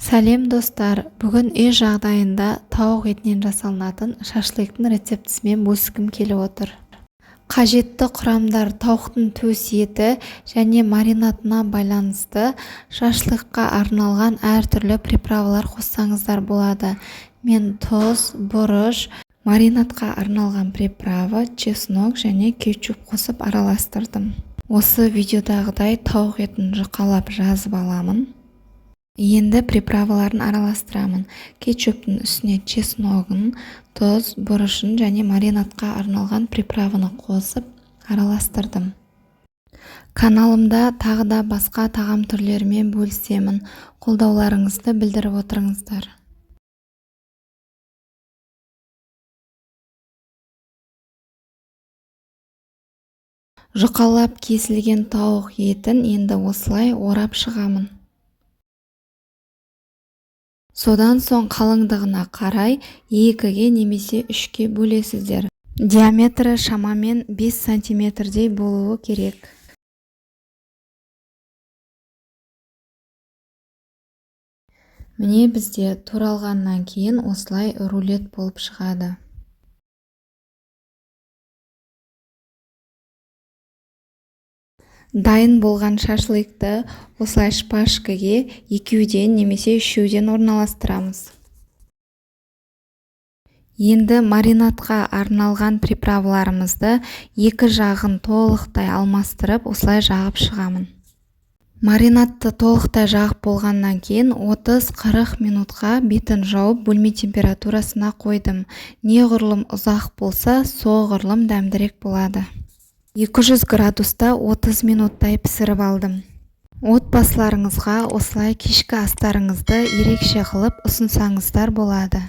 Сәлем достар, бүгін үй жағдайында тауық етінен жасалынатын шашлықтың рецептісімен бөліскім келіп отыр. Қажетті құрамдар: тауықтың төс еті және маринатына байланысты шашлыққа арналған әртүрлі приправалар қоссаңыздар болады. Мен тұз, бұрыш, маринатқа арналған приправа, чеснок және кетчуп қосып араластырдым. Осы видеодағыдай тауық етін жұқалап жазып аламын. Енді приправаларын араластырамын. Кетчуптың үстіне чесногын, тұз, бұрышын және маринатқа арналған приправаны қосып араластырдым. Каналымда тағы да басқа тағам түрлерімен бөлісемін. Қолдауларыңызды білдіріп отырыңыздар. Жұқалап кесілген тауық етін енді осылай орап шығамын. Содан соң қалыңдығына қарай 2-ге немесе 3-ке бөлесіздер. Диаметрі шамамен 5 сантиметрдей болуы керек. Міне бізде туралғаннан кейін осылай рулет болып шығады. Дайын болған шашлыкты осылай шпажкаге 2-ден немесе 3-ден орналастырамыз. Енді маринатқа арналған приправаларымызды 2 жағын толықтай алмастырып, осылай жағып шығамын. Маринатты толықтай жағып болғаннан кейін 30-40 минутқа бетін жауып бөлме температурасына қойдым. Неғұрлым ұзақ болса, соғұрлым дәмдірек болады. 200 градуста 30 минуттай пісіріп алдым. Отбасыларыңызға осылай кешкі астарыңызды ерекше қылып ұсынсаңыздар болады.